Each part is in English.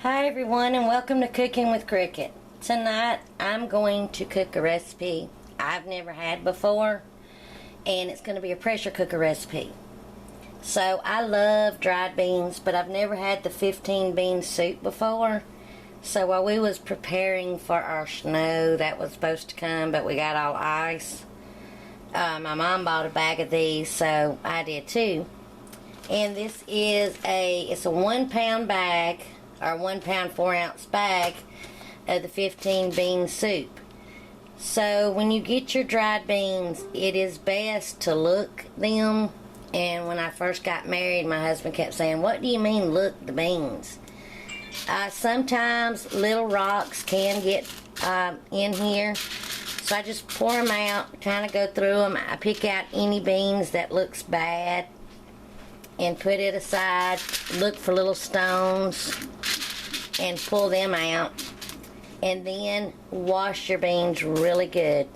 Hi everyone, and welcome to Cooking with Cricket. Tonight I'm going to cook a recipe I've never had before, and it's going to be a pressure cooker recipe. So I love dried beans, but I've never had the 15 bean soup before. So while we was preparing for our snow that was supposed to come, but we got all ice, my mom bought a bag of these, so I did too. And this is it's a 1 pound bag, or 1 pound 4 ounce bag of the 15 bean soup. So when you get your dried beans, it is best to look them. And when I first got married, my husband kept saying, "What do you mean look the beans?" Sometimes little rocks can get in here, so I just pour them out, kind of go through them. I pick out any beans that looks bad and put it aside, look for little stones and pull them out, and then wash your beans really good.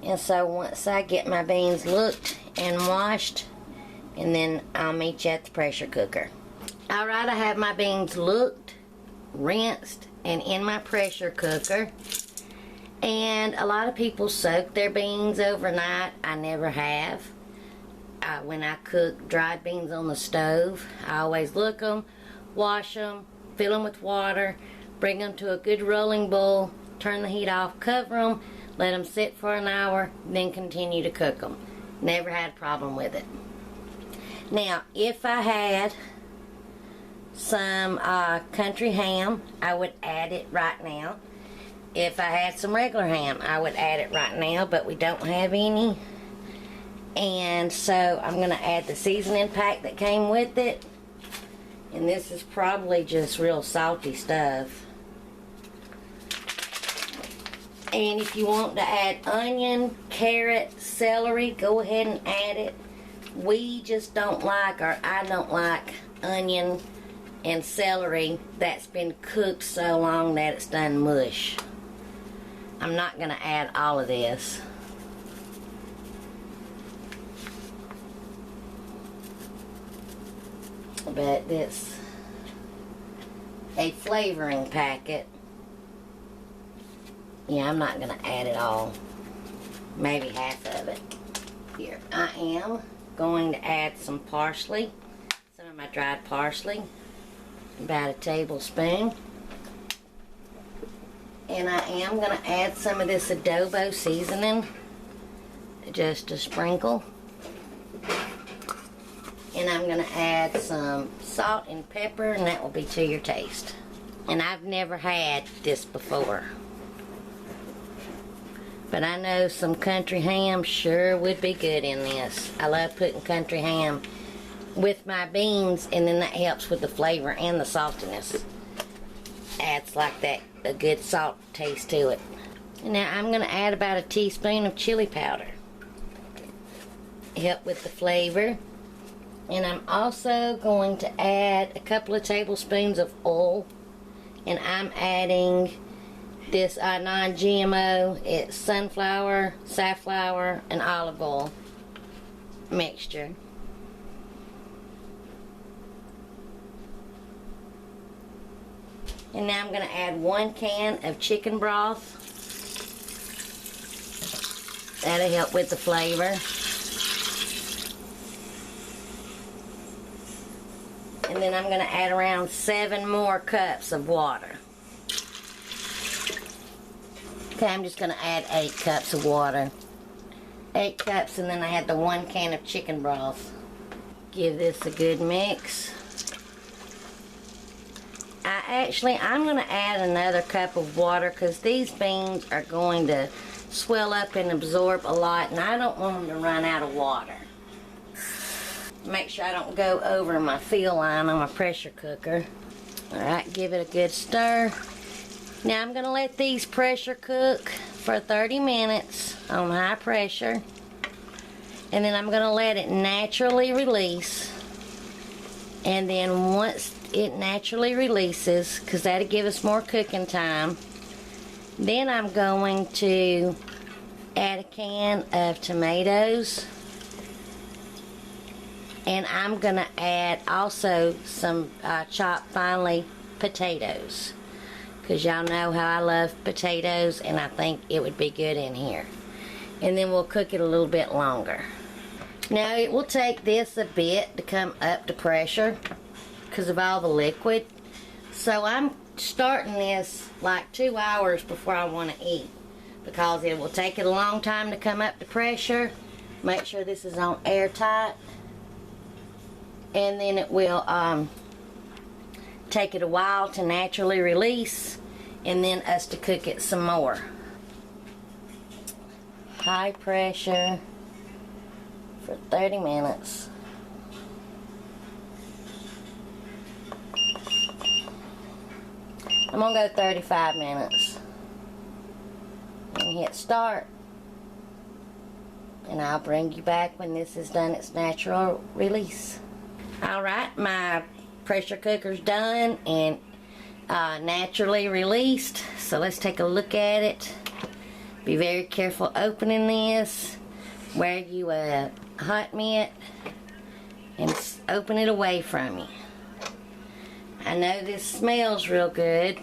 And so once I get my beans looked and washed, and then I'll meet you at the pressure cooker. Alright, I have my beans looked, rinsed, and in my pressure cooker. And a lot of people soak their beans overnight. I never have. When I cook dried beans on the stove, I always look them, wash them, fill them with water, bring them to a good rolling boil, turn the heat off, cover them, let them sit for an hour, then continue to cook them. Never had a problem with it. Now, if I had some country ham, I would add it right now. If I had some regular ham, I would add it right now, but we don't have any. And so I'm going to add the seasoning pack that came with it. And this is probably just real salty stuff. And if you want to add onion, carrot, celery, go ahead and add it. We just don't like, or I don't like, onion and celery that's been cooked so long that it's done mush. I'm not going to add all of this. But it's a flavoring packet. Yeah, I'm not going to add it all. Maybe half of it. Here, I am going to add some parsley. Some of my dried parsley. About a tablespoon. And I am going to add some of this adobo seasoning. Just a sprinkle. And I'm going to add some salt and pepper, and that will be to your taste. And I've never had this before, but I know some country ham sure would be good in this. I love putting country ham with my beans, and then that helps with the flavor and the saltiness. Adds like that, a good salt taste to it. And now I'm going to add about a teaspoon of chili powder. Help with the flavor. And I'm also going to add a couple of tablespoons of oil. And I'm adding this non-GMO. It's sunflower, safflower, and olive oil mixture. And now I'm going to add 1 can of chicken broth. That'll help with the flavor. And then I'm going to add around 7 more cups of water. Okay, I'm just going to add 8 cups of water. 8 cups, and then I had the 1 can of chicken broth. Give this a good mix. I'm going to add another cup of water because these beans are going to swell up and absorb a lot, and I don't want them to run out of water. Make sure I don't go over my fill line on my pressure cooker. Alright, give it a good stir. Now I'm going to let these pressure cook for 30 minutes on high pressure. And then I'm going to let it naturally release. And then once it naturally releases, because that'll give us more cooking time, then I'm going to add a can of tomatoes. And I'm going to add also some chopped finely potatoes, because y'all know how I love potatoes, and I think it would be good in here. And then we'll cook it a little bit longer. Now it will take this a bit to come up to pressure because of all the liquid. So I'm starting this like 2 hours before I want to eat, because it will take it a long time to come up to pressure. Make sure this is on airtight, and then it will take it a while to naturally release, and then us to cook it some more. High pressure for 30 minutes. I'm gonna go 35 minutes and hit start, and I'll bring you back when this has done its natural release. Alright, my pressure cooker's done and naturally released, so let's take a look at it. Be very careful opening this. Wear you a hot mitt and open it away from you. I know this smells real good,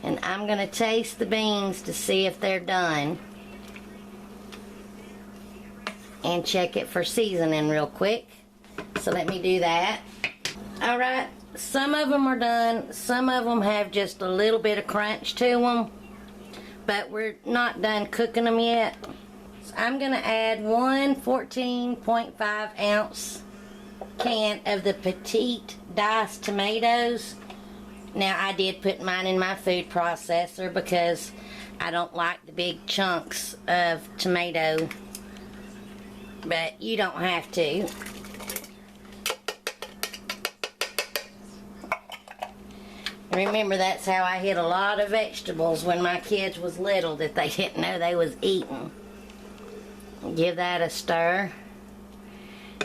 and I'm gonna taste the beans to see if they're done and check it for seasoning real quick. So let me do that. Alright, some of them are done, some of them have just a little bit of crunch to them, but we're not done cooking them yet. So I'm gonna add one 14.5 ounce can of the petite diced tomatoes. Now I did put mine in my food processor because I don't like the big chunks of tomato, but you don't have to. Remember, that's how I hid a lot of vegetables when my kids was little that they didn't know they was eating. Give that a stir.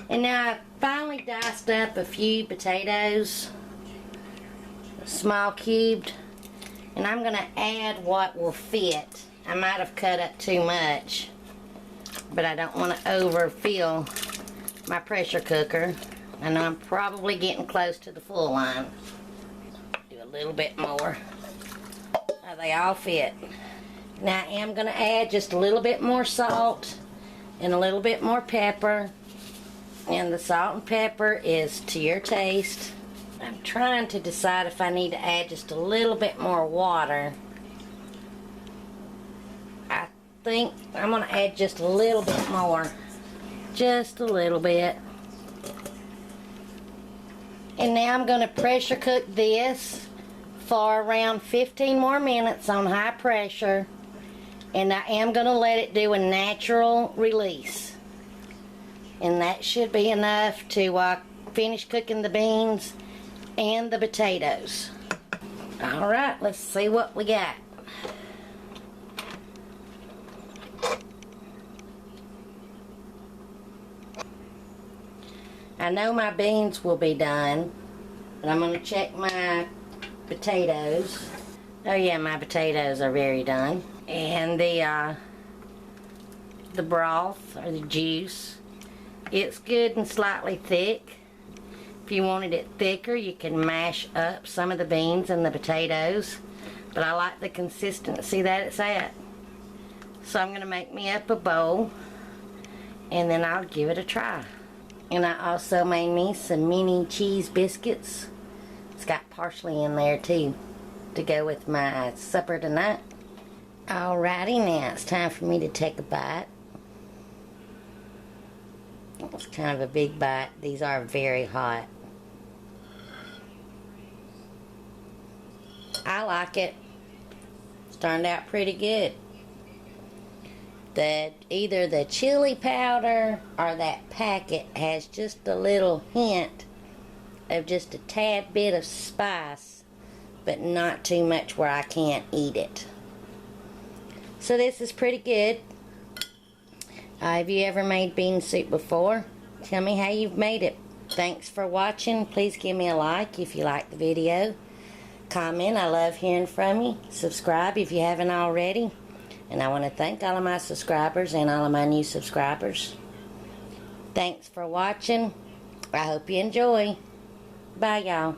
And now I finally diced up a few potatoes, small cubed, and I'm going to add what will fit. I might have cut up too much, but I don't want to overfill my pressure cooker. I know I'm probably getting close to the full line. Do a little bit more. Now they all fit. Now I am going to add just a little bit more salt and a little bit more pepper. And the salt and pepper is to your taste. I'm trying to decide if I need to add just a little bit more water. I think I'm going to add just a little bit more. Just a little bit. And now I'm going to pressure cook this for around 15 more minutes on high pressure. And I am going to let it do a natural release. And that should be enough to finish cooking the beans and the potatoes. Alright, let's see what we got. I know my beans will be done, but I'm going to check my potatoes. Oh yeah, my potatoes are very done. And the broth, or the juice, it's good and slightly thick. If you wanted it thicker, you can mash up some of the beans and the potatoes, but I like the consistency that it's at. So I'm going to make me up a bowl, and then I'll give it a try. And I also made me some mini cheese biscuits. It's got parsley in there too, to go with my supper tonight. Alrighty, now it's time for me to take a bite. It's kind of a big bite. These are very hot. I like it. It's turned out pretty good. Either the chili powder or that packet has just a little hint of just a tad bit of spice, but not too much where I can't eat it. So this is pretty good. Have you ever made bean soup before? Tell me how you've made it. Thanks for watching. Please give me a like if you like the video. Comment. I love hearing from you. Subscribe if you haven't already. And I want to thank all of my subscribers and all of my new subscribers. Thanks for watching. I hope you enjoy. Bye, y'all.